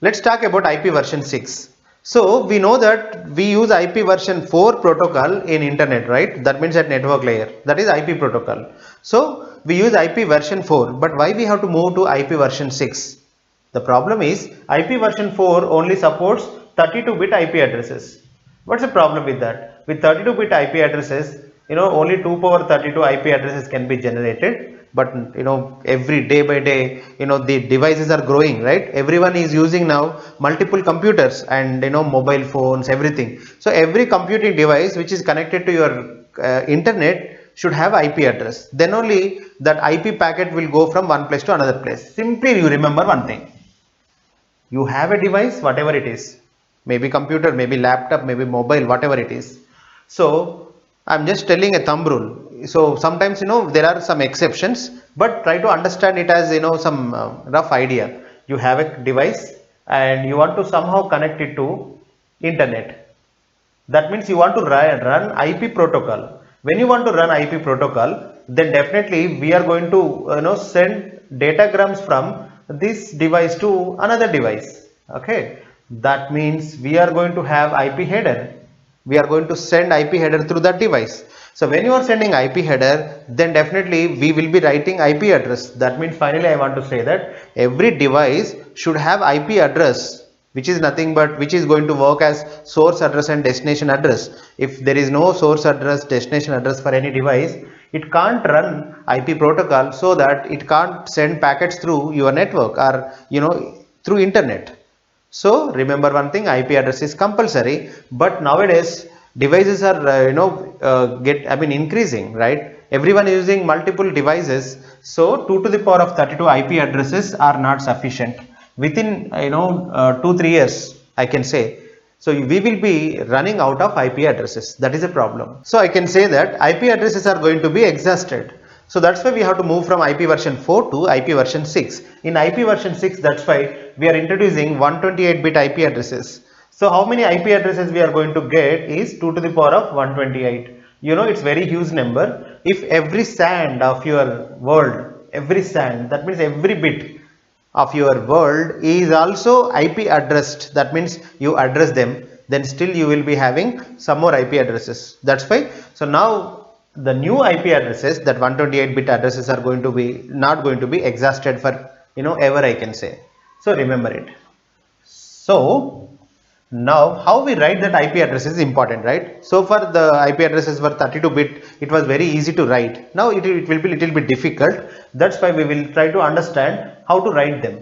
Let's talk about IP version 6. So we know that we use IP version 4 protocol in internet, right? That means at network layer, that is IP protocol. So we use IP version 4, but why we have to move to IP version 6? The problem is IP version 4 only supports 32-bit IP addresses. What's the problem with that? With 32-bit IP addresses, only 2 power 32 IP addresses can be generated. But every day by day, the devices are growing, right? Everyone is using now multiple computers and mobile phones, everything. So every computing device which is connected to your internet should have IP address. Then only that IP packet will go from one place to another place. Simply you remember one thing. You have a device, whatever it is, maybe computer, maybe laptop, maybe mobile, whatever it is. So I'm just telling a thumb rule. So sometimes there are some exceptions, but try to understand it as some rough idea. You have a device and you want to somehow connect it to internet. That means you want to run IP protocol. When you want to run IP protocol, then definitely we are going to send datagrams from this device to another device. Okay, that means we are going to have IP header. We are going to send IP header through that device. So when you are sending IP header, then definitely we will be writing IP address. That means finally I want to say that every device should have IP address, which is nothing but which is going to work as source address and destination address. If there is no source address, destination address for any device, it can't run IP protocol, so that it can't send packets through your network or through internet. So remember one thing, IP address is compulsory, but nowadays devices are increasing, right? Everyone is using multiple devices, so 2 to the power of 32 IP addresses are not sufficient. Within 2-3 years, I can say. So we will be running out of IP addresses. That is a problem. So I can say that IP addresses are going to be exhausted. So that's why we have to move from IP version 4 to IP version 6. In IP version 6, that's why we are introducing 128-bit IP addresses. So how many IP addresses we are going to get is 2 to the power of 128. It's very huge number. If every sand of your world, every sand, that means every bit of your world is also IP addressed, that means you address them, then still you will be having some more IP addresses. That's why. So now the new IP addresses, that 128-bit addresses, are going to be not going to be exhausted for ever, I can say. So remember it. So now how we write that IP address is important, right? So for the IP addresses were 32-bit, it was very easy to write. Now it will be little bit difficult. That's why we will try to understand how to write them.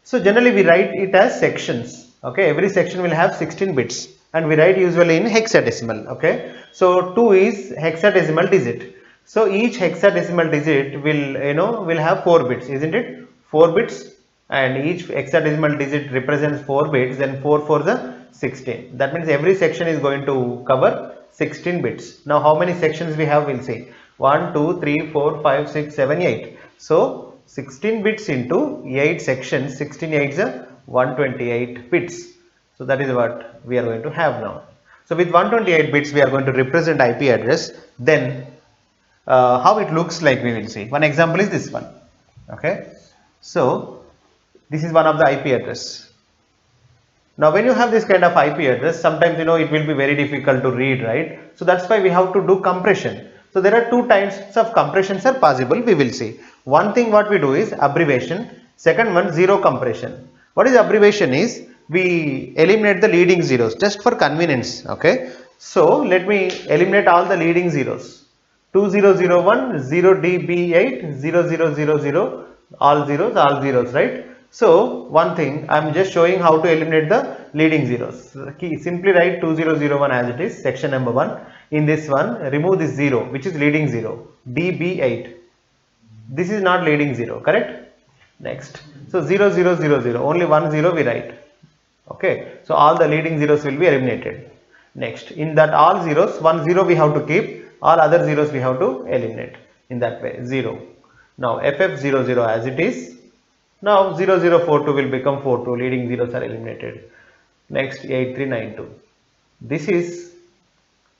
So generally we write it as sections. Okay, every section will have 16 bits and we write usually in hexadecimal. Okay, so 2 is hexadecimal digit. So each hexadecimal digit will have 4 bits, isn't it? 4 bits, and each hexadecimal digit represents 4 bits, then 4 for the 16. That means every section is going to cover 16 bits. Now how many sections we have, we'll see. 1, 2, 3, 4, 5, 6, 7, 8. So 16 bits into 8 sections, 16 8s are 128 bits. So that is what we are going to have now. So with 128 bits we are going to represent IP address. Then how it looks like we will see. One example is this one. Okay. So this is one of the IP address. Now when you have this kind of IP address, sometimes it will be very difficult to read, right? So that's why we have to do compression. So there are 2 types of compressions are possible, we will see. One thing what we do is abbreviation, second one zero compression. What is abbreviation is we eliminate the leading zeros just for convenience. Okay, so let me eliminate all the leading zeros. 2001 0db8 0000, all zeros, right? So one thing I am just showing how to eliminate the leading zeros. Simply write 2001 as it is, section number 1. In this one, remove this 0 which is leading 0, db8. This is not leading 0, correct? Next, so 0000, only 1 0 we write. Okay, so all the leading zeros will be eliminated. Next, in that all zeros, 1 0 we have to keep, all other zeros we have to eliminate. In that way, 0. Now ff00 as it is. Now 0042 will become 42, leading zeros are eliminated. Next 8392. This is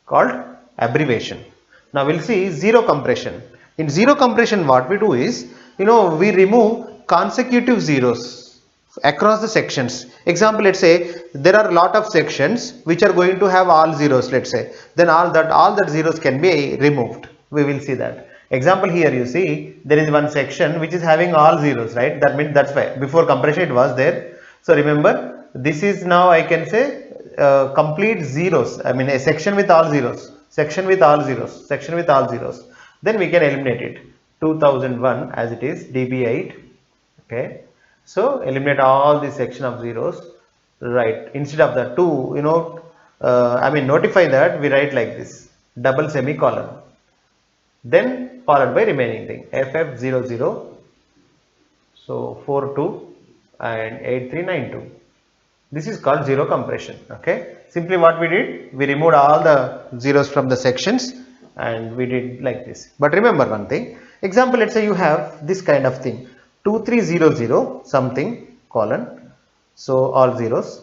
called abbreviation. Now we'll see zero compression. In zero compression what we do is, we remove consecutive zeros across the sections. Example, let's say there are a lot of sections which are going to have all zeros, let's say, then all that zeros can be removed. We will see that. Example, here you see there is one section which is having all zeros, right? That means that's why before compression it was there. So remember, this is now I can say complete zeros. I mean a section with all zeros, section with all zeros, section with all zeros. Then we can eliminate it. 2001 as it is db8. Okay, so eliminate all this section of zeros, right? Instead of the two, I mean notify that we write like this, double semicolon, then followed by remaining thing, ff00, so 42 and 8392. This is called zero compression. Okay, simply what we did, we removed all the zeros from the sections and we did like this. But remember one thing, example, let's say you have this kind of thing, 2300 something colon, so all zeros,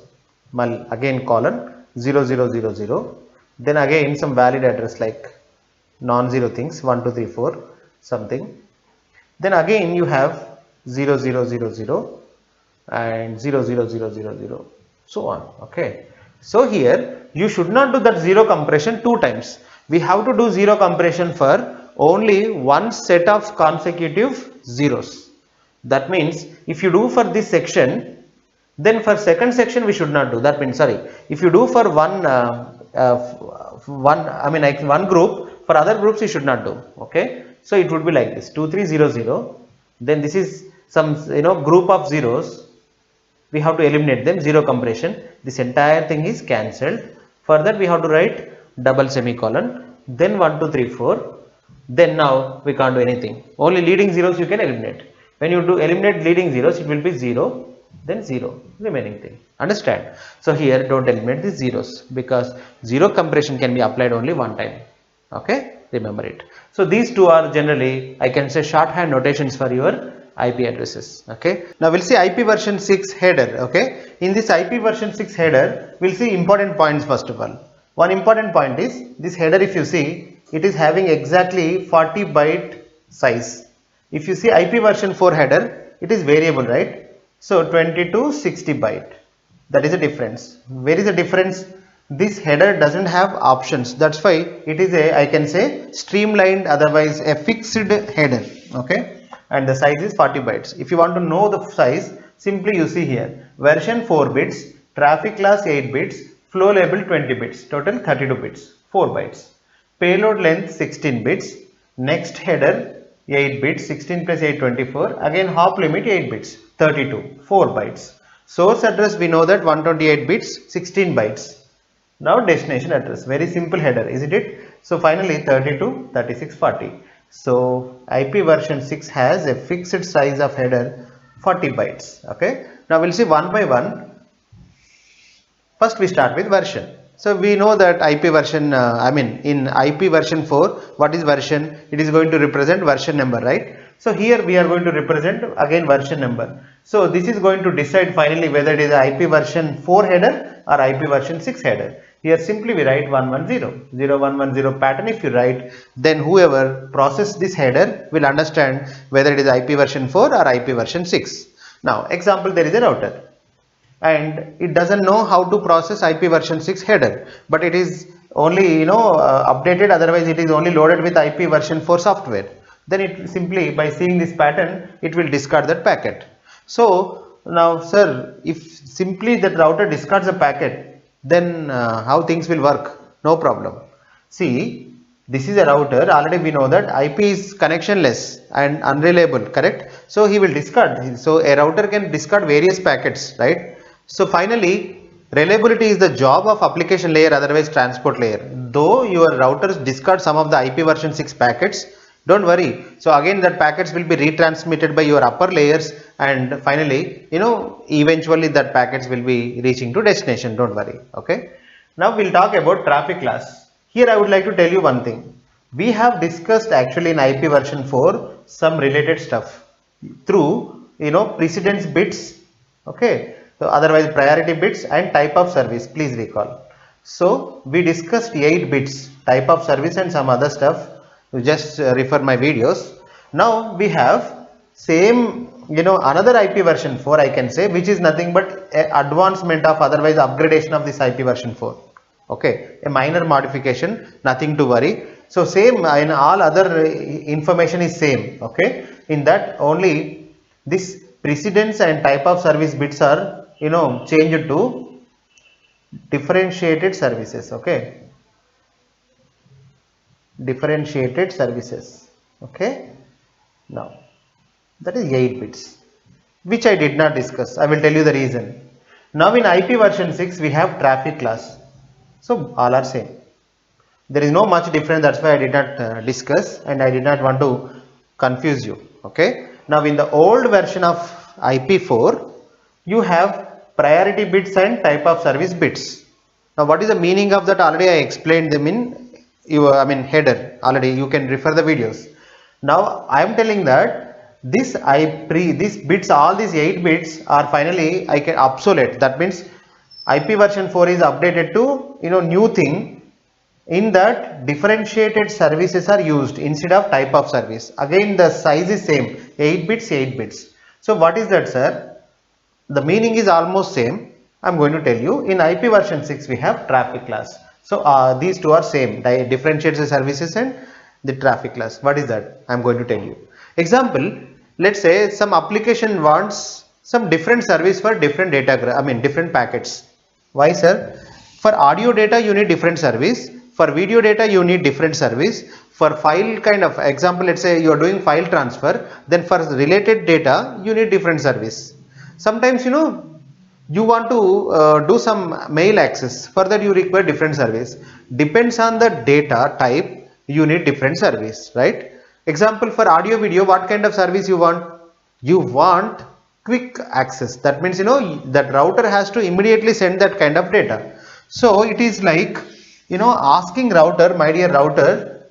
again colon 0000, then again some valid address like non-zero things 1 2 3 4 something, then again you have 0000 and 00000, so on. Okay, so here you should not do that zero compression two times. We have to do zero compression for only one set of consecutive zeros. That means if you do for this section, then for second section we should not do. That means, sorry, if you do for one like one group, for other groups you should not do. Okay, so it would be like this, 2300, then this is some group of zeros, we have to eliminate them, zero compression, this entire thing is cancelled. For that we have to write double semicolon, then 1 2 3 4, then now we can't do anything, only leading zeros you can eliminate. When you do eliminate leading zeros, it will be 0, then 0, remaining thing. Understand? So here don't eliminate these zeros because zero compression can be applied only one time. Okay, remember it. So these two are generally, I can say, shorthand notations for your IP addresses. Okay, now we'll see IP version 6 header. Okay, in this IP version 6 header, we'll see important points. First of all, one important point is this header, if you see, it is having exactly 40 byte size. If you see IP version 4 header, it is variable, right? So 20 to 60 byte, that is the difference. Where is the difference? This header doesn't have options, that's why it is a, I can say, streamlined, otherwise a fixed header. Okay, and the size is 40 bytes. If you want to know the size, simply you see here, version 4 bits, traffic class 8 bits, flow label 20 bits, total 32 bits, 4 bytes. Payload length 16 bits, next header 8 bits, 16 plus 8 24, again hop limit 8 bits, 32, 4 bytes. Source address we know that 128 bits, 16 bytes. Now destination address, very simple header, isn't it? So finally 32, 36, 40. So IP version 6 has a fixed size of header 40 bytes. Okay, now we'll see one by one. First we start with version. So we know that IP version, in IP version 4, what is version? It is going to represent version number, right? So here we are going to represent again version number. So this is going to decide finally whether it is IP version 4 header or IP version 6 header. Here simply we write 110, 0110 pattern. If you write, then whoever process this header will understand whether it is IP version 4 or IP version 6. Now example, there is a router and it doesn't know how to process IP version 6 header, but it is only updated, otherwise it is only loaded with IP version 4 software. Then it simply, by seeing this pattern, it will discard that packet. So now sir, if simply that router discards a packet, then how things will work? No problem. See, this is a router, already we know that IP is connectionless and unreliable, correct? So he will discard. So a router can discard various packets, right? So finally, reliability is the job of application layer, otherwise transport layer. Though your routers discard some of the IP version 6 packets, don't worry. So again that packets will be retransmitted by your upper layers, and finally eventually that packets will be reaching to destination. Don't worry. Okay, now we'll talk about traffic class. Here I would like to tell you one thing. We have discussed actually in IP version 4 some related stuff through precedence bits. Okay, so otherwise priority bits and type of service, please recall. So we discussed 8 bits, type of service and some other stuff. You just refer my videos. Now we have same another IP version 4 I can say, which is nothing but a advancement of otherwise upgradation of this IP version 4. Okay, a minor modification, nothing to worry. So same in all other information is same. Okay, in that only this precedence and type of service bits are changed to differentiated services. Okay, differentiated services. Okay, now that is 8 bits, which I did not discuss. I will tell you the reason. Now in IP version 6 we have traffic class. So all are same. There is no much difference, that's why I did not discuss, and I did not want to confuse you. Okay. Now in the old version of IP4 you have priority bits and type of service bits. Now what is the meaning of that? Already I explained them in header. Already you can refer the videos. Now I am telling that these bits, all these 8 bits are finally I can obsolete. That means IP version 4 is updated to new thing. In that differentiated services are used instead of type of service. Again the size is same, 8 bits 8 bits. So what is that, sir? The meaning is almost same. I am going to tell you. In IP version 6 we have traffic class. So these two are same, differentiated services and the traffic class. What is that? I am going to tell you. Example, let's say some application wants some different service for different data, different packets. Why, sir? For audio data you need different service. For video data you need different service. For file kind of example, let's say you are doing file transfer, then for related data you need different service. Sometimes you want to do some mail access, for that you require different service. Depends on the data type, you need different service, right? Example, for audio video, what kind of service you want? You want quick access. That means that router has to immediately send that kind of data. So it is like asking router, my dear router,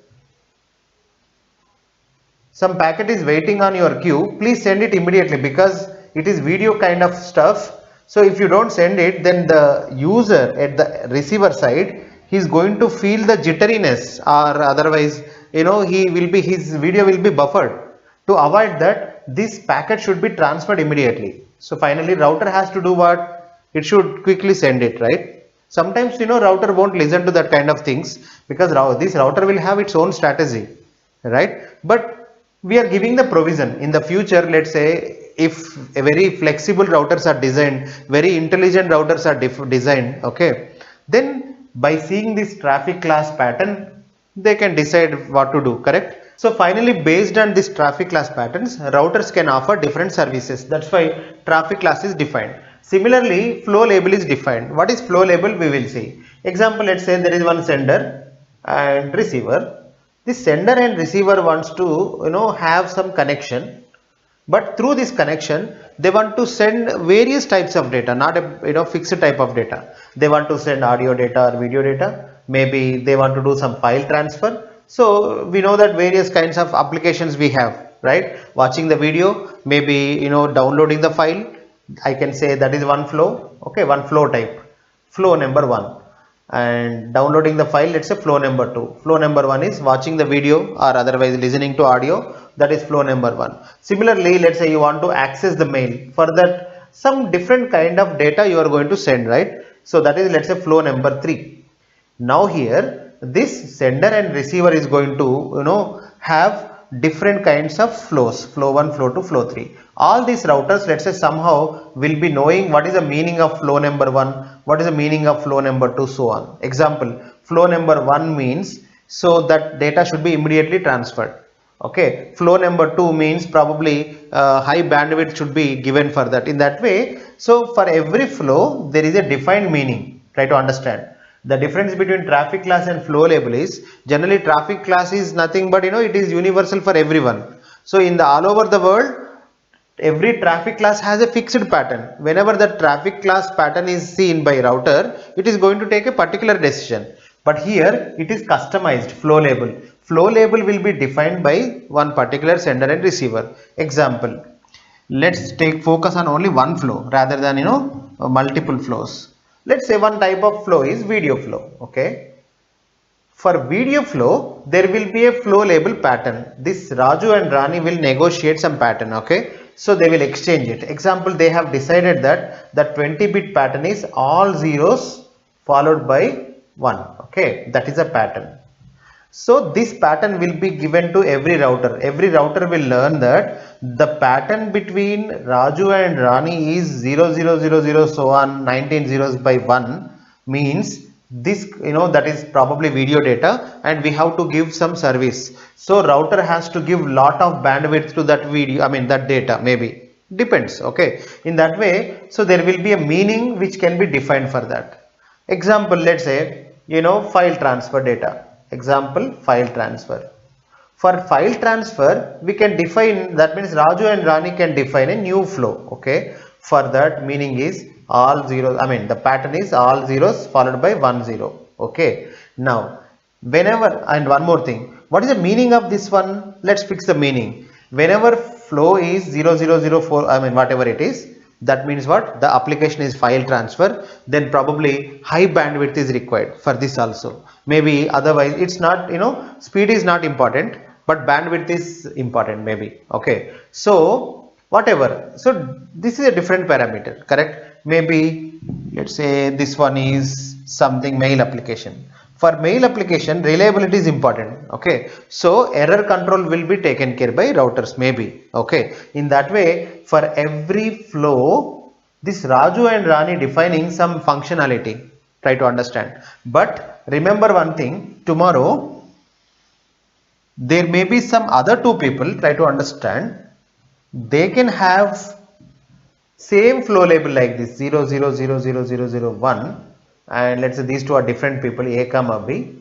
some packet is waiting on your queue, please send it immediately, because it is video kind of stuff. So if you don't send it, then the user at the receiver side, he is going to feel the jitteriness, or otherwise his video will be buffered. To avoid that, this packet should be transferred immediately. So finally router has to do what? It should quickly send it, right? Sometimes router won't listen to that kind of things, because this router will have its own strategy, right? But we are giving the provision in the future. Let's say if a very flexible routers are designed, very intelligent routers are designed, okay, then by seeing this traffic class pattern they can decide what to do, correct? So finally, based on this traffic class patterns, routers can offer different services. That's why traffic class is defined. Similarly, flow label is defined. What is flow label? We will see. Example, let's say there is one sender and receiver. This sender and receiver wants to have some connection, but through this connection they want to send various types of data, not a fixed type of data. They want to send audio data or video data. Maybe they want to do some file transfer. So we know that various kinds of applications we have, right? Watching the video, maybe downloading the file. I can say that is one flow. Okay, one flow type, flow number 1. And downloading the file, let's say flow number 2. Flow number 1 is watching the video or otherwise listening to audio, that is flow number 1. Similarly, let's say you want to access the mail, for that some different kind of data you are going to send, right? So that is, let's say, flow number 3. Now here this sender and receiver is going to have different kinds of flows, flow 1, flow 2, flow 3. All these routers, let's say, somehow will be knowing what is the meaning of flow number 1, what is the meaning of flow number 2, so on. Example, flow number 1 means so that data should be immediately transferred. Okay, flow number 2 means probably high bandwidth should be given for that. In that way, so for every flow there is a defined meaning. Try to understand. The difference between traffic class and flow label is, generally traffic class is nothing but it is universal for everyone. So in the all over the world, every traffic class has a fixed pattern. Whenever the traffic class pattern is seen by router, it is going to take a particular decision. But here it is customized flow label. Flow label will be defined by one particular sender and receiver. Example, let's take focus on only one flow rather than multiple flows. Let's say one type of flow is video flow. Okay, for video flow there will be a flow label pattern. This Raju and Rani will negotiate some pattern. Okay, So they will exchange it. Example, they have decided that the 20-bit pattern is all zeros followed by 1. Okay, that is a pattern. So this pattern will be given to every router. Every router will learn that the pattern between Raju and Rani is 0000 so on 19 zeros by 1 means this, that is probably video data, and we have to give some service. So router has to give lot of bandwidth to that video, that data, maybe depends. Okay, in that way, so there will be a meaning which can be defined for that. Example, let's say, file transfer data. Example, file transfer. For file transfer, we can define, that means Raju and Rani can define a new flow. Okay, for that meaning is all zeros, the pattern is all zeros followed by 1 0. Okay, now whenever, and one more thing, what is the meaning of this one? Let's fix the meaning. Whenever flow is 0004, whatever it is, that means what? The application is file transfer, then probably high bandwidth is required for this also. Maybe otherwise it's not, speed is not important, but bandwidth is important maybe. Okay, so whatever, so this is a different parameter, correct? Maybe let's say this one is something mail application. For mail application, reliability is important. Okay, so error control will be taken care by routers maybe. Okay, in that way, for every flow, this Raju and Rani defining some functionality. Try to understand. But remember one thing, tomorrow there may be some other two people, try to understand, they can have same flow label like this 000001, and let's say these two are different people, A comma B.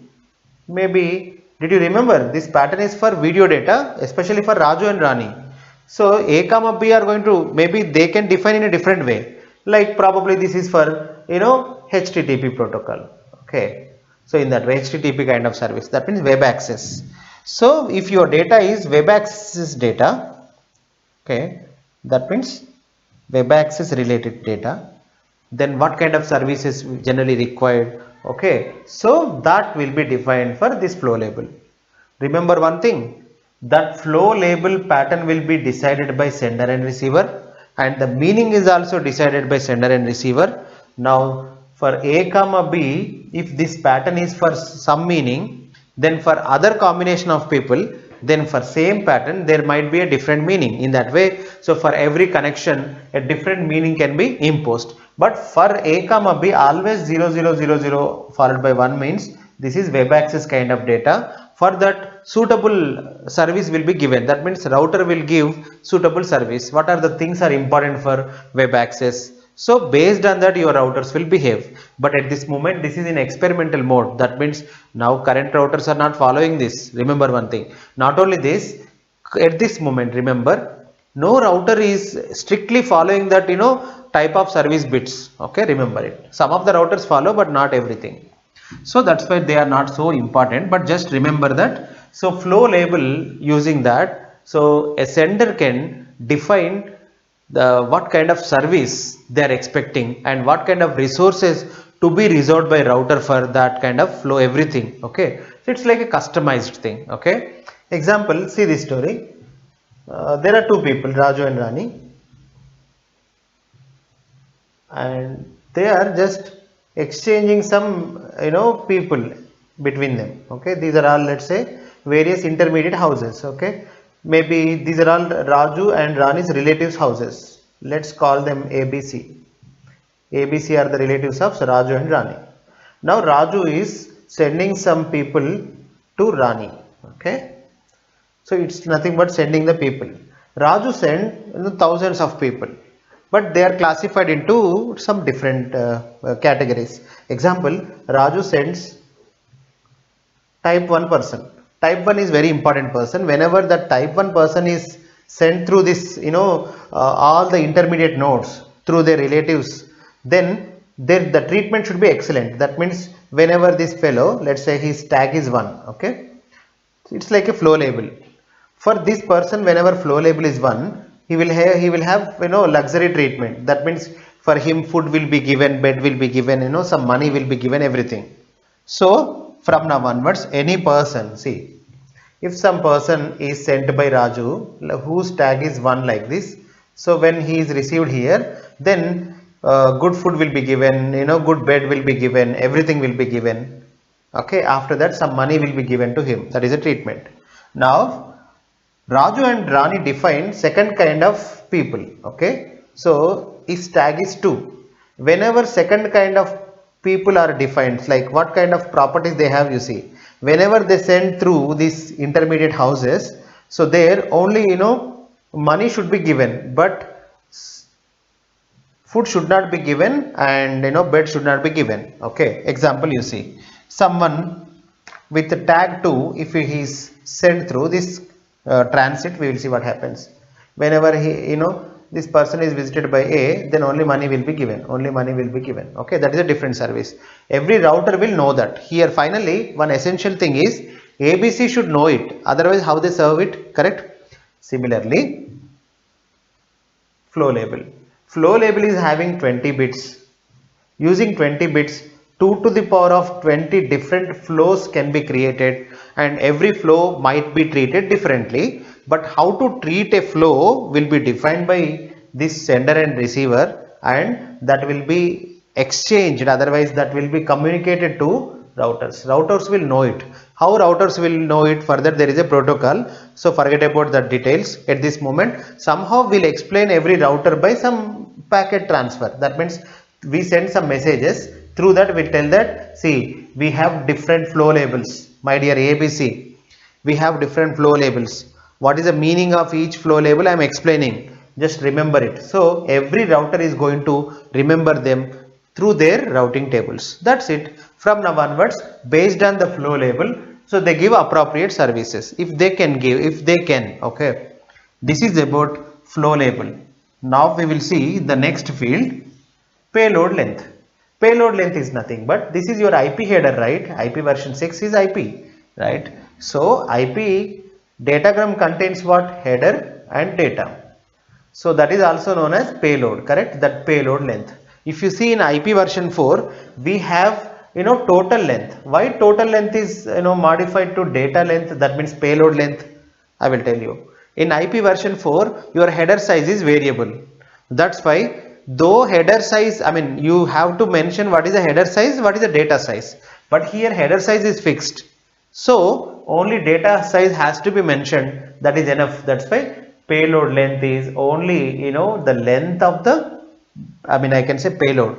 Maybe, did you remember this pattern is for video data, especially for Raju and Rani. So A comma B are going to, maybe they can define in a different way, like probably this is for HTTP protocol. Okay, so in that way HTTP kind of service, that means web access. So if your data is web access data, okay, that means web access related data, then what kind of services generally required. Okay, so that will be defined for this flow label. Remember one thing, that flow label pattern will be decided by sender and receiver, and the meaning is also decided by sender and receiver. Now for A comma B, if this pattern is for some meaning, then for other combination of people, then for same pattern there might be a different meaning. In that way, so for every connection a different meaning can be imposed. But for A comma B, always 0000 followed by 1 means this is web access kind of data. For that, suitable service will be given. That means router will give suitable service. What are the things are important for web access? So based on that your routers will behave. But at this moment this is in experimental mode. That means now current routers are not following this. Remember one thing. Not only this, at this moment remember, no router is strictly following that type of service bits. Okay, remember it. Some of the routers follow, but not everything. So that's why they are not so important, but just remember that. So flow label, using that, so a sender can define what kind of service they are expecting and what kind of resources to be resolved by router for that kind of flow, everything. Okay, so it's like a customized thing. Okay, example, see this story. There are two people, Raju and Rani, and they are just exchanging some people between them. Okay, these are all, let's say, various intermediate houses. Okay, maybe these are all Raju and Rani's relatives houses. Let's call them ABC. ABC are the relatives of Raju and Rani. Now Raju is sending some people to Rani. Okay, so it's nothing but sending the people. Raju sent thousands of people, but they are classified into some different categories. Example, Raju sends type 1 person. Type 1 is very important person. Whenever that type 1 person is sent through this, all the intermediate nodes through their relatives, then the treatment should be excellent. That means whenever this fellow, let's say his tag is 1, okay, it's like a flow label. For this person, whenever flow label is 1, he will have luxury treatment. That means for him food will be given, bed will be given, some money will be given, everything. So from now onwards, any person, if some person is sent by Raju whose tag is 1 like this, So when he is received here, then good food will be given, good bed will be given, everything will be given. Okay, after that some money will be given to him. That is a treatment. Now Raju and Rani define second kind of people. Okay, so his tag is 2. Whenever second kind of people are defined, like what kind of properties they have, you see, whenever they send through these intermediate houses, so there only money should be given, but food should not be given, and bed should not be given. Okay, example, you see someone with the tag 2, if he is sent through this transit, we will see what happens. Whenever this person is visited by A, then only money will be given, okay, that is a different service. Every router will know that. Here finally one essential thing is ABC should know it, otherwise how they serve it, correct? Similarly, flow label. Flow label is having 20 bits. Using 20 bits, 2 to the power of 20 different flows can be created, and every flow might be treated differently. But how to treat a flow will be defined by this sender and receiver, and that will be exchanged, otherwise that will be communicated to routers. Routers will know it. How routers will know it? Further, there is a protocol, so forget about the details at this moment. Somehow we'll explain every router by some packet transfer. That means we send some messages, through that we tell that, see, we have different flow labels, my dear ABC, we have different flow labels. What is the meaning of each flow label? I am explaining, just remember it. So every router is going to remember them through their routing tables. That's it. From now onwards, based on the flow label, so they give appropriate services if they can give, okay. This is about flow label. Now we will see the next field, payload length. Payload length is nothing but this is your IP header, right? IP version 6 is IP, right? So IP datagram contains what? Header and data. So that is also known as payload, correct? That payload length. If you see in IP version 4, we have total length. Why total length is modified to data length? That means payload length. I will tell you. In IP version 4, your header size is variable. That's why, though header size, I mean, you have to mention what is the header size, what is the data size. But here header size is fixed. So only data size has to be mentioned. That is enough. That's why payload length is only the length of the, I mean, I can say payload,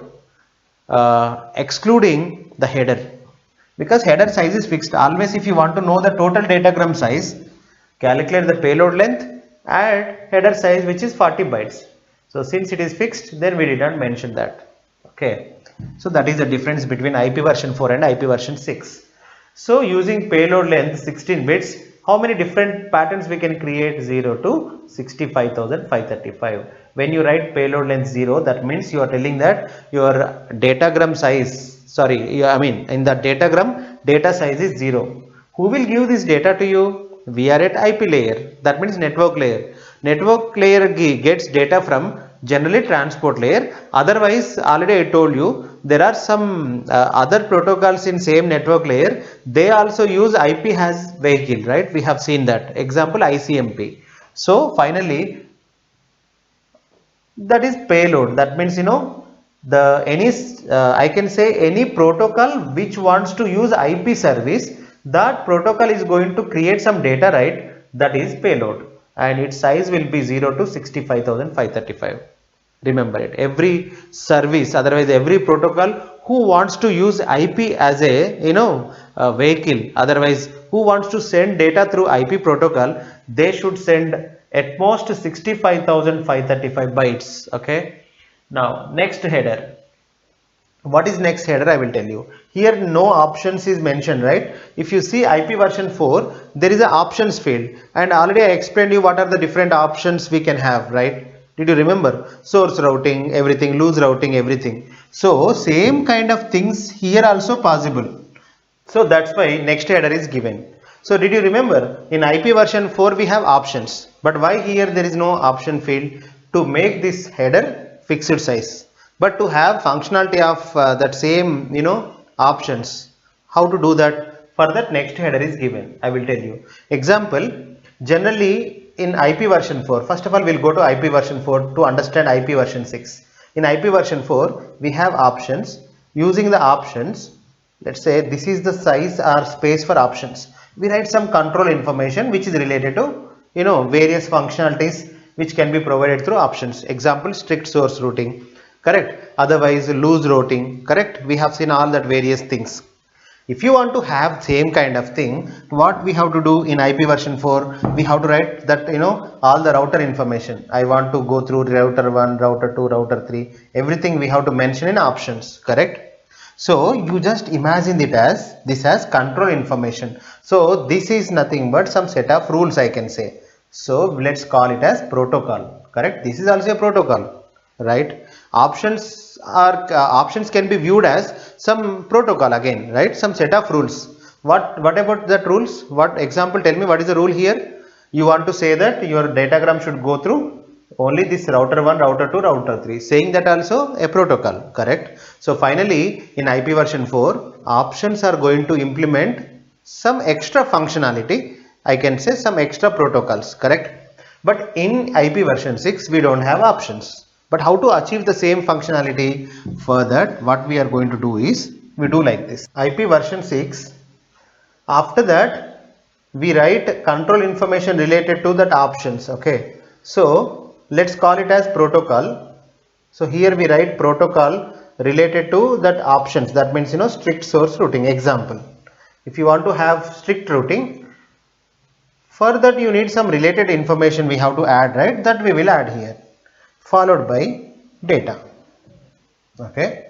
excluding the header, because header size is fixed. Always if you want to know the total datagram size, calculate the payload length, add header size, which is 40 bytes. So since it is fixed, then we did not mention that. Okay, so that is the difference between IP version 4 and IP version 6. So using payload length 16 bits, how many different patterns we can create? 0 to 65,535. When you write payload length 0, that means you are telling that your datagram size, sorry, I mean in the datagram, data size is 0. Who will give this data to you? We are at IP layer, that means network layer. Network layer gets data from generally transport layer. Otherwise, already I told you, there are some other protocols in same network layer. They also use IP as vehicle, right? We have seen that. Example, ICMP. So finally, that is payload. That means the I can say any protocol which wants to use IP service, that protocol is going to create some data, right? That is payload, and its size will be 0 to 65,535. Remember it. Every service, otherwise every protocol who wants to use IP as a a vehicle, otherwise who wants to send data through IP protocol, they should send at most 65,535 bytes. Okay. Now next header. What is next header? I will tell you. Here no options is mentioned, right? If you see IP version 4, there is an options field, and already I explained you what are the different options we can have, right? Did you remember? Source routing, everything, loose routing, everything. So same kind of things here also possible. So that's why next header is given. So did you remember in IP version 4 we have options, but why here there is no option field? To make this header fixed size, but to have functionality of that same options. How to do that? For that next header is given. I will tell you. Example, generally in IP version 4, first of all we'll go to IP version 4 to understand IP version 6. In IP version 4 we have options. Using the options, let's say this is the size or space for options. We write some control information which is related to various functionalities which can be provided through options. Example, strict source routing, correct? Otherwise loose routing, correct? We have seen all that various things. If you want to have same kind of thing, what we have to do in IP version 4, we have to write that all the router information. I want to go through router 1, router 2, router 3, everything we have to mention in options, correct? So you just imagine it as this as control information. So this is nothing but some set of rules, I can say. So let's call it as protocol, correct? This is also a protocol, right? Options can be viewed as some protocol again, right? Some set of rules. What about that rules? What example? Tell me what is the rule here? You want to say that your datagram should go through only this router 1, router 2, router 3, saying that also a protocol, correct? So finally in IP version 4, options are going to implement some extra functionality, I can say some extra protocols, correct? But in IP version 6 we don't have options. But how to achieve the same functionality? For that, what we are going to do is we do like this. IP version 6, after that we write control information related to that options, okay? So let's call it as protocol. So here we write protocol related to that options, that means strict source routing. Example, if you want to have strict routing, for that you need some related information we have to add, right? That we will add here, followed by data, okay?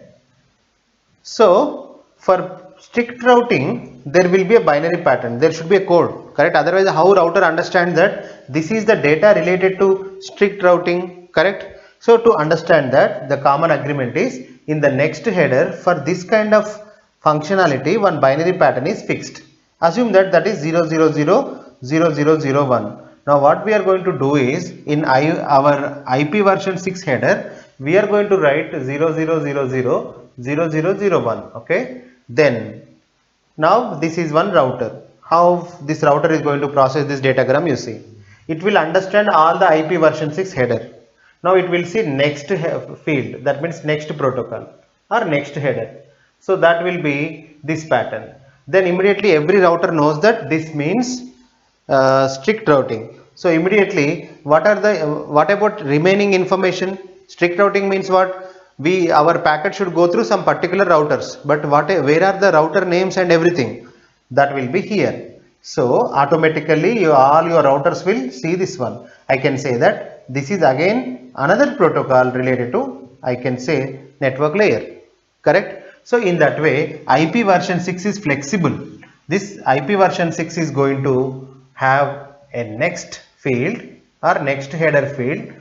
So for strict routing there will be a binary pattern, there should be a code, correct? Otherwise how router understands that this is the data related to strict routing, correct? So to understand that, the common agreement is in the next header for this kind of functionality one binary pattern is fixed. Assume that is 0000001. Now what we are going to do is in our IP version 6 header we are going to write 00000001, okay? Then now this is one router. How this router is going to process this datagram, you see. It will understand all the IP version 6 header. Now it will see next field, that means next protocol or next header. So that will be this pattern. Then immediately every router knows that this means strict routing. So immediately what about remaining information? Strict routing means what? Our packet should go through some particular routers, but where are the router names and everything? That will be here. So automatically all your routers will see this one. I can say that this is again another protocol related to, I can say, network layer, correct? So in that way IP version 6 is flexible. This IP version 6 is going to have a next field or next header field.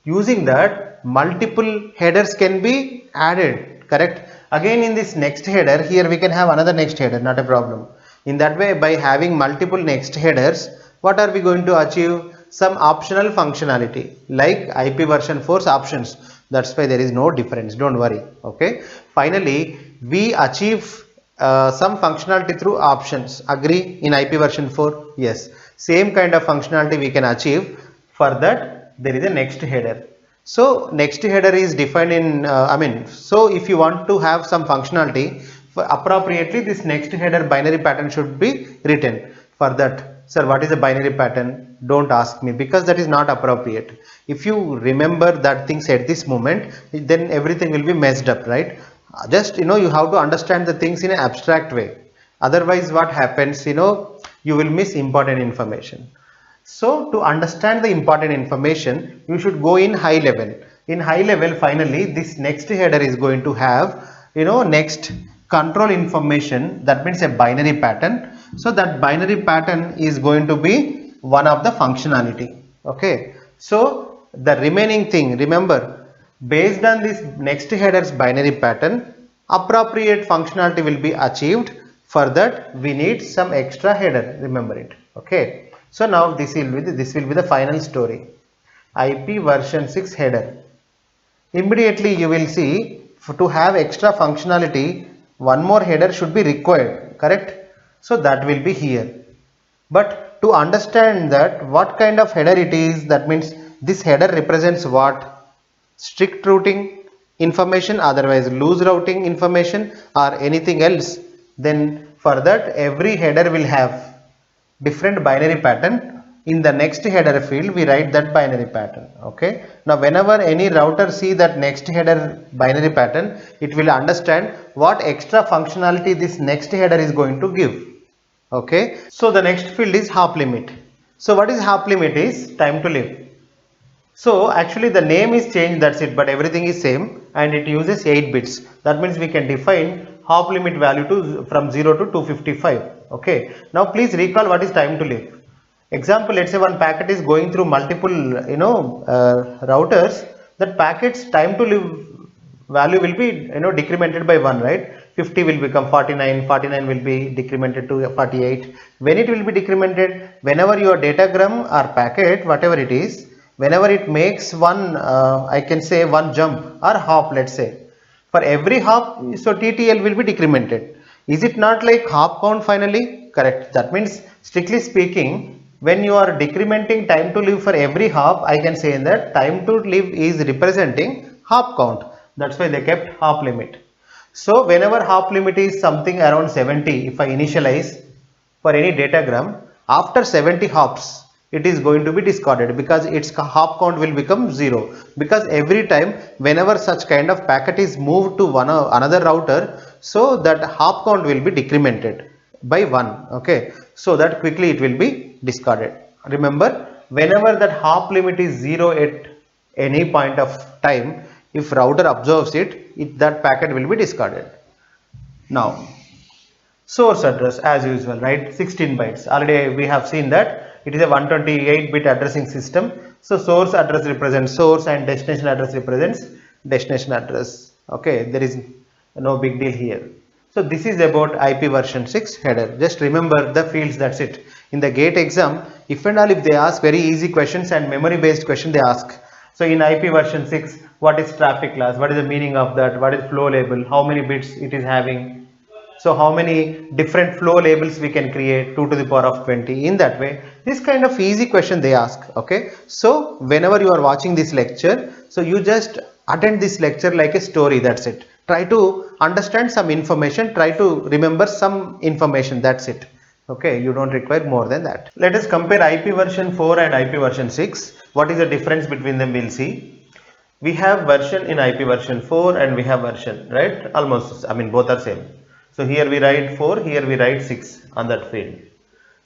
Using that multiple headers can be added, correct? Again in this next header, here we can have another next header, not a problem. In that way, by having multiple next headers, what are we going to achieve? Some optional functionality like IP version 4's options. That's why there is no difference, don't worry, okay? Finally we achieve some functionality through options. Agree in IP version 4? Yes, same kind of functionality we can achieve. For that there is a next header. So next header is defined in so if you want to have some functionality, appropriately this next header binary pattern should be written. For that, sir, what is a binary pattern? Don't ask me, because that is not appropriate. If you remember that things at this moment, then everything will be messed up, right? Just you have to understand the things in an abstract way. Otherwise what happens, you will miss important information. So to understand the important information, you should go in high level. In high level, finally this next header is going to have next control information, that means a binary pattern. So that binary pattern is going to be one of the functionality, okay? So the remaining thing, remember, based on this next header's binary pattern, appropriate functionality will be achieved. For that we need some extra header, remember it, okay? So now this will be the final story. IP version 6 header. Immediately you will see, to have extra functionality one more header should be required, correct? So that will be here. But to understand that what kind of header it is, that means this header represents what? Strict routing information, otherwise loose routing information, or anything else. Then for that, every header will have different binary pattern. In the next header field we write that binary pattern. Okay, now whenever any router see that next header binary pattern, it will understand what extra functionality this next header is going to give. Okay, so the next field is hop limit. So what is hop limit? Is time to live. So actually the name is changed, that's it, but everything is same, and it uses 8 bits. That means we can define hop limit value to from 0 to 255. Okay, now please recall what is time to live. Example, let's say one packet is going through multiple routers. That packet's time to live value will be decremented by 1, right? 50 will become 49, 49 will be decremented to 48. When it will be decremented? Whenever your datagram or packet, whatever it is, whenever it makes one I can say one jump or hop, let's say, for every hop, so TTL will be decremented. Is it not like hop count finally? Correct. That means strictly speaking, when you are decrementing time to live for every hop, I can say that time to live is representing hop count. That's why they kept hop limit. So whenever hop limit is something around 70, if I initialize for any datagram, after 70 hops, it is going to be discarded because its hop count will become 0. Because every time whenever such kind of packet is moved to another router, so that hop count will be decremented by 1. Okay, so that quickly it will be discarded. Remember, whenever that hop limit is 0 at any point of time, if router observes it, that packet will be discarded. Now source address, as usual, right? 16 bytes. Already we have seen that it is a 128-bit addressing system. So source address represents source and destination address represents destination address. Okay, there is no big deal here. So this is about IP version 6 header. Just remember the fields, that's it. In the GATE exam, if and all if they ask very easy questions and memory based question they ask. So in IP version 6, what is traffic class? What is the meaning of that? What is flow label? How many bits it is having? So how many different flow labels we can create? 2 to the power of 20. In that way, this kind of easy question they ask. Okay, so whenever you are watching this lecture, so you just attend this lecture like a story, that's it. Try to understand some information, try to remember some information, that's it. Okay, you don't require more than that. Let us compare IP version 4 and IP version 6. What is the difference between them? We'll see. We have version in IP version 4 and we have version, right? Almost, I mean both are same. So here we write 4, here we write 6 on that field.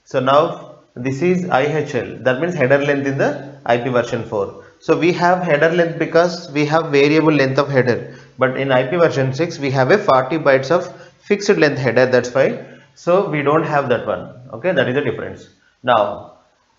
So now this is IHL, that means header length in the IP version 4. So we have header length because we have variable length of header, but in IP version 6 we have a 40 bytes of fixed length header, that's why. So we don't have that one. Okay, that is the difference. Now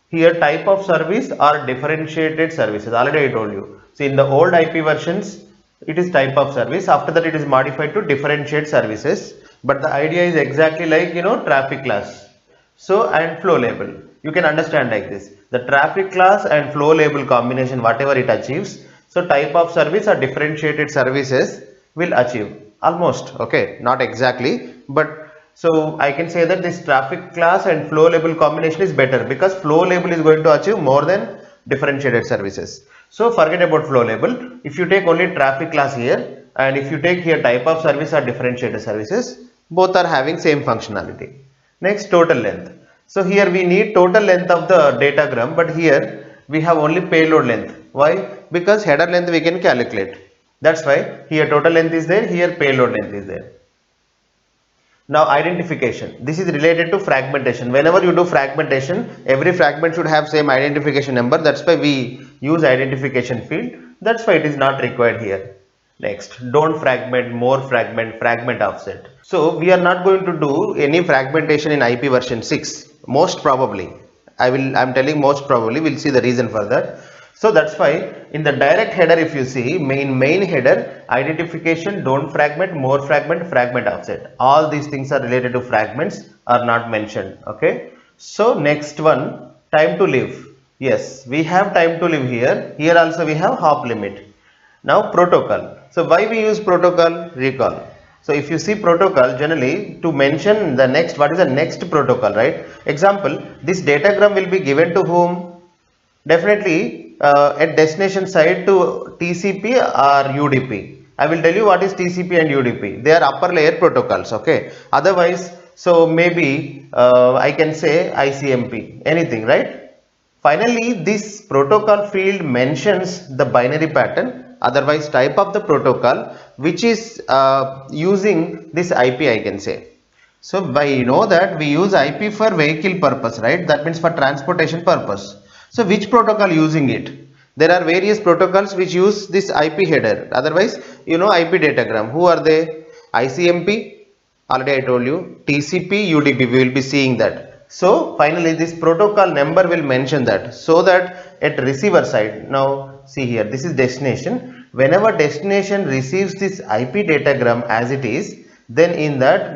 here type of service or differentiated services, already I told you. So in the old IP versions it is type of service, after that it is modified to differentiate services. But the idea is exactly like traffic class. So and flow label, you can understand like this, the traffic class and flow label combination, whatever it achieves, so type of service or differentiated services will achieve almost. Okay, not exactly, but so I can say that this traffic class and flow label combination is better because flow label is going to achieve more than differentiated services. So forget about flow label. If you take only traffic class here and if you take here type of service or differentiated services, both are having same functionality. Next, total length. So here we need total length of the datagram, but here we have only payload length. Why? Because header length we can calculate. That's why here total length is there, here payload length is there. Now identification. This is related to fragmentation. Whenever you do fragmentation, every fragment should have same identification number. That's why we use identification field. That's why it is not required here. Next, don't fragment, more fragment, fragment offset. So we are not going to do any fragmentation in IP version 6. Most probably. I'm telling most probably, we'll see the reason for that. So that's why in the direct header, if you see main header, identification, don't fragment, more fragment, fragment offset. All these things are related to fragments are not mentioned. Okay. So next one, time to live. Yes, we have time to live here. Here also we have hop limit. Now protocol. So why we use protocol? Recall. So if you see protocol, generally to mention the next, what is the next protocol, right? Example, this datagram will be given to whom? Definitely at destination side to TCP or UDP. I will tell you what is TCP and UDP. They are upper layer protocols, okay? Otherwise, so maybe I can say ICMP, anything, right? Finally, this protocol field mentions the binary pattern, otherwise type of the protocol, which is using this IP, I can say. So by know that we use IP for vehicle purpose, right? That means for transportation purpose. So which protocol using it? There are various protocols which use this IP header. Otherwise, IP datagram. Who are they? ICMP, already I told you. TCP, UDP, we will be seeing that. So finally this protocol number will mention that, so that at receiver side, now see here, this is destination. Whenever destination receives this IP datagram as it is, then in that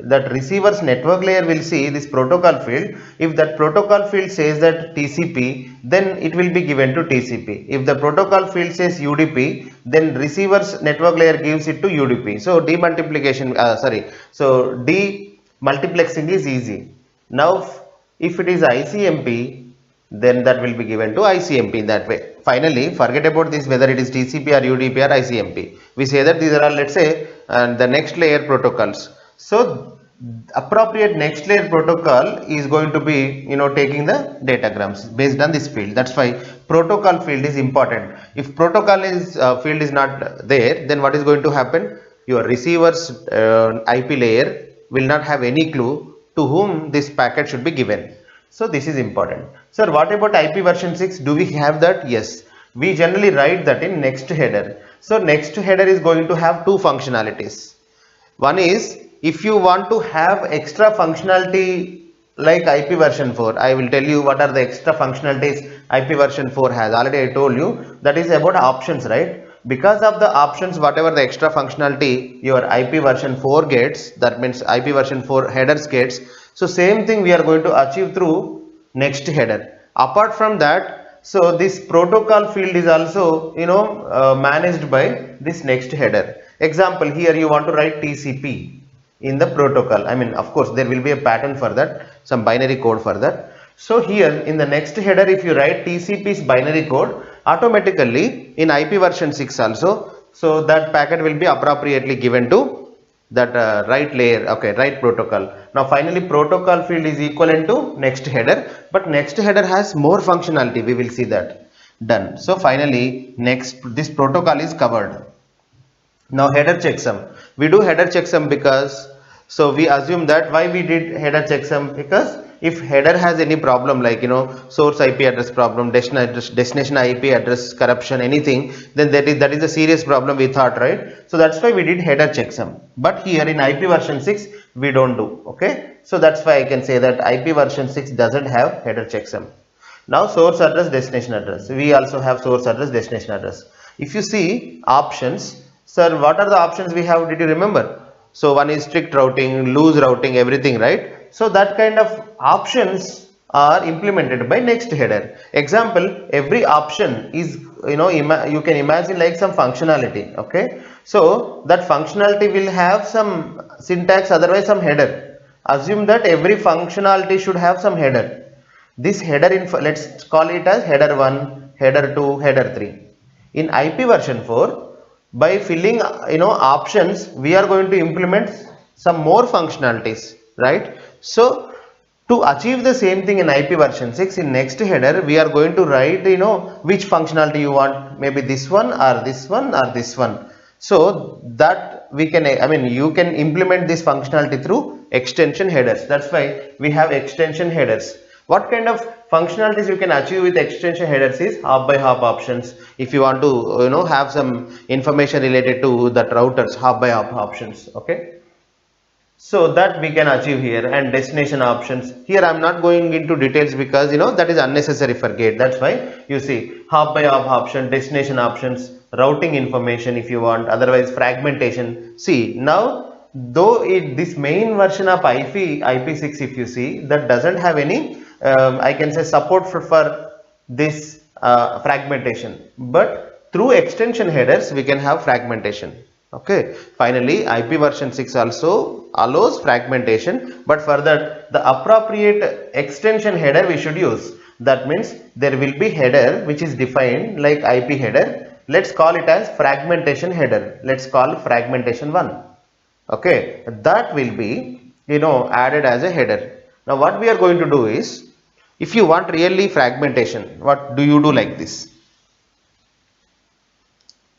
that receiver's network layer will see this protocol field. If that protocol field says that TCP, then it will be given to TCP. If the protocol field says UDP, then receiver's network layer gives it to UDP. So demultiplexing is easy. Now if it is ICMP, then that will be given to ICMP in that way. Finally, forget about this whether it is TCP or UDP or ICMP. We say that these are all, let's say, the next layer protocols. So appropriate next layer protocol is going to be taking the datagrams based on this field. That's why protocol field is important. If protocol is field is not there, then what is going to happen? Your receiver's IP layer will not have any clue to whom this packet should be given. So this is important. Sir, what about IP version 6? Do we have that? Yes, we generally write that in next header. So next header is going to have two functionalities. One is, if you want to have extra functionality like IP version 4, I will tell you what are the extra functionalities IP version 4 has. Already I told you, that is about options, right? Because of the options, whatever the extra functionality your IP version 4 gets, that means IP version 4 headers gets. So same thing we are going to achieve through next header. Apart from that, so this protocol field is also managed by this next header. Example, here you want to write TCP in the protocol. I mean, of course there will be a pattern for that, some binary code for that. So here in the next header, if you write TCP's binary code, automatically in IP version 6 also, so that packet will be appropriately given to that right layer, okay, right protocol. Now finally protocol field is equivalent to next header, but next header has more functionality. We will see that. Done. So finally next, this protocol is covered. Now header checksum. We do header checksum because, so we assume that why we did header checksum, because if header has any problem like source IP address problem, destination IP address corruption, anything, then that is a serious problem we thought, right? So that's why we did header checksum. But here in IP version 6 we don't do, okay? So that's why I can say that IP version 6 doesn't have header checksum. Now source address, destination address, we also have source address, destination address. If you see options, sir, what are the options we have? Did you remember? So one is strict routing, loose routing, everything, right? So that kind of options are implemented by next header. Example, every option is you can imagine like some functionality, okay? So that functionality will have some syntax, otherwise some header. Assume that every functionality should have some header. This header info, let's call it as header 1, header 2, header 3. In IP version 4, by filling options, we are going to implement some more functionalities, right? So to achieve the same thing in IP version 6, in next header we are going to write which functionality you want, maybe this one or this one or this one. So that we can, I mean, you can implement this functionality through extension headers. That's why we have extension headers. What kind of functionalities you can achieve with extension headers is hop by hop options. If you want to have some information related to that routers, hop by hop options, okay? So that we can achieve here. And destination options, here I am not going into details because that is unnecessary for gate. That's why you see hop by hop option, destination options, routing information if you want, otherwise fragmentation. See, now though this main version of IP6, if you see, that doesn't have any I can say support for this fragmentation, but through extension headers we can have fragmentation, Okay, finally IP version 6 also allows fragmentation, but for that the appropriate extension header we should use. That means there will be header which is defined like IP header. Let's call it as fragmentation header. Let's call fragmentation 1. Okay, that will be added as a header. Now what we are going to do is, if you want really fragmentation, what do you do like this?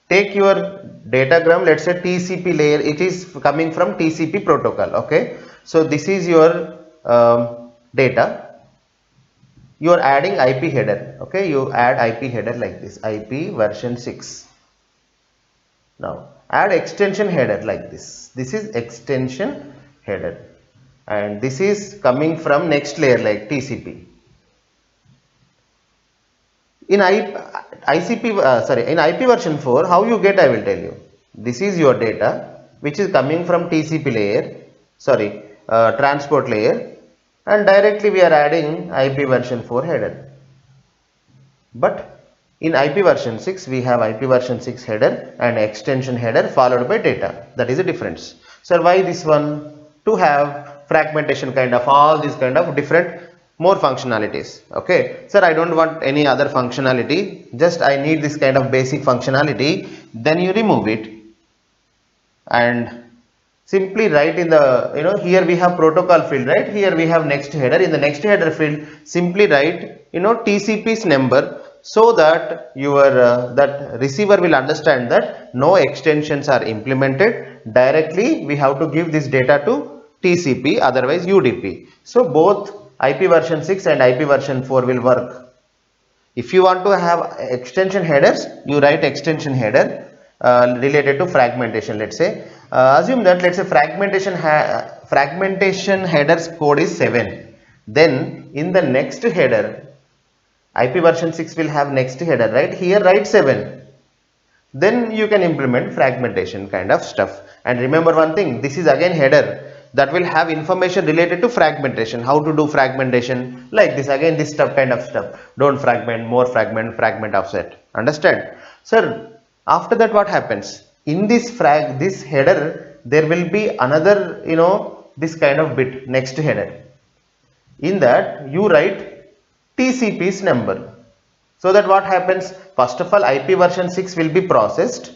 Take your datagram, let's say TCP layer, it is coming from TCP protocol. Okay, so this is your data, you are adding IP header. Okay, you add IP header like this, IP version 6. Now add extension header like this is extension header, and this is coming from next layer like TCP. In IP version 4, how you get, I will tell you. This is your data which is coming from TCP layer, transport layer, and directly we are adding IP version 4 header. But in IP version 6, we have IP version 6 header and extension header followed by data. That is the difference. So why this one? To have fragmentation kind of all these kind of different more functionalities. Okay, sir, I don't want any other functionality, just I need this kind of basic functionality. Then you remove it and simply write in the here we have protocol field, right? Here we have next header. In the next header field, simply write TCP's number, so that your that receiver will understand that no extensions are implemented. Directly we have to give this data to TCP, otherwise UDP. So both IP version 6 and IP version 4 will work. If you want to have extension headers, you write extension header related to fragmentation. Let's say assume that, let's say, fragmentation headers code is 7. Then in the next header, IP version 6 will have next header, right? Here write 7. Then you can implement fragmentation kind of stuff. And remember one thing, this is again header that will have information related to fragmentation. How to do fragmentation like this, again this stuff kind of stuff. Don't fragment, more fragment, fragment offset. Understand? Sir, after that what happens? In this header, there will be another, this kind of bit, next header. In that you write TCP's number. So that what happens? First of all, IP version 6 will be processed.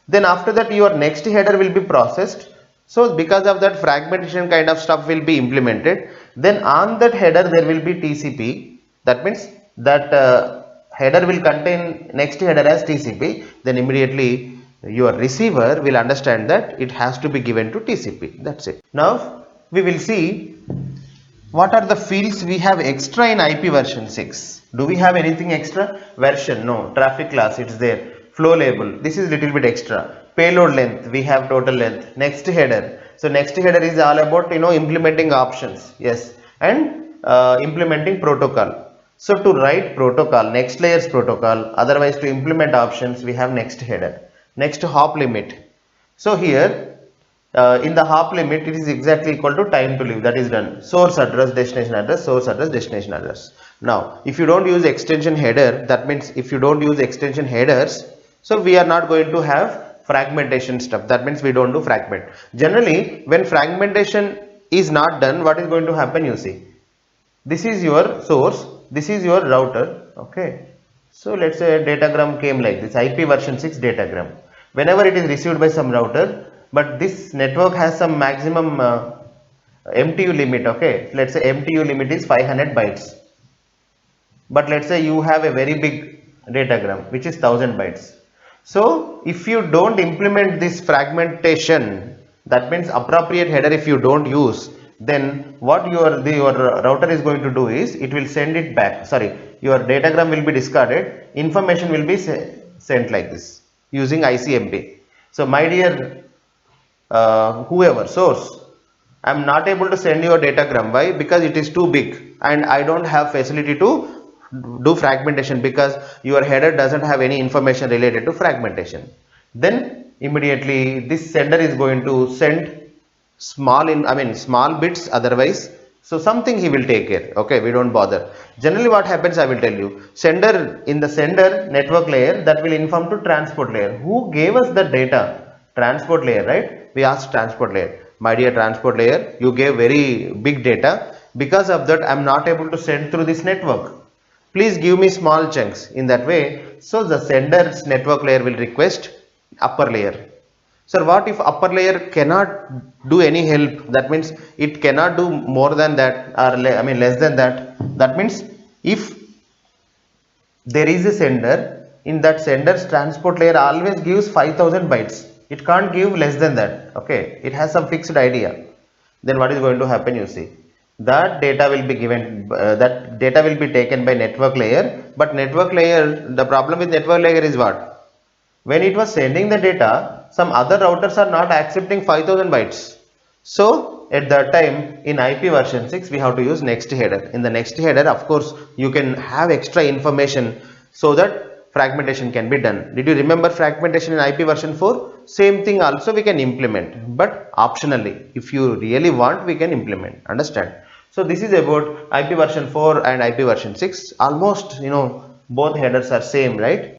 Then after that your next header will be processed. So because of that, fragmentation kind of stuff will be implemented. Then on that header there will be TCP. That means that header will contain next header as TCP. Then immediately your receiver will understand that it has to be given to TCP. That's it. Now we will see what are the fields we have extra in IP version 6. Do we have anything extra? Version, no. Traffic class, it's there. Flow label, this is little bit extra. Payload length, we have total length. Next header, so next header is all about implementing options, yes, and implementing protocol. So to write protocol, next layer's protocol, otherwise to implement options, we have next header. Next hop limit. So here in the hop limit, it is exactly equal to time to live, that is done. Source address, destination address, source address, destination address. Now if you don't use extension header, that means if you don't use extension headers, so we are not going to have fragmentation stuff. That means we don't do fragment. Generally when fragmentation is not done, what is going to happen? You see, this is your source, this is your router. Okay, so let's say a datagram came like this, IP version 6 datagram. Whenever it is received by some router, but this network has some maximum MTU limit. Okay, let's say MTU limit is 500 bytes, but let's say you have a very big datagram which is 1000 bytes. So if you don't implement this fragmentation, that means appropriate header, if you don't use, then what your router is going to do is, it will send it back. Sorry, your datagram will be discarded, information will be sent like this using ICMP. So my dear whoever source, I am not able to send you a datagram. Why? Because it is too big and I don't have facility to do fragmentation, because your header doesn't have any information related to fragmentation. Then immediately this sender is going to send small bits, otherwise, so something he will take care. Okay, we don't bother. Generally what happens, I will tell you, sender, in the sender network layer, that will inform to transport layer who gave us the data. transport layer, right? We asked transport layer, my dear transport layer, you gave very big data. Because of that, I am not able to send through this network. Please give me small chunks in that way. So the sender's network layer will request upper layer. Sir, what if upper layer cannot do any help? That means it cannot do more than that, or I mean less than that. That means if there is a sender, in that sender's transport layer always gives 5000 bytes. It can't give less than that. Okay, it has some fixed idea. Then what is going to happen? You see, that data will be given. That data will be taken by network layer. But network layer, the problem with network layer is what? When it was sending the data, some other routers are not accepting 5000 bytes. So at that time in IP version 6 we have to use next header. In the next header, of course, you can have extra information so that fragmentation can be done. Did you remember fragmentation in IP version 4? Same thing also we can implement, but optionally. If you really want, we can implement. Understand? So this is about IP version 4 and IP version 6. Almost, both headers are same, right?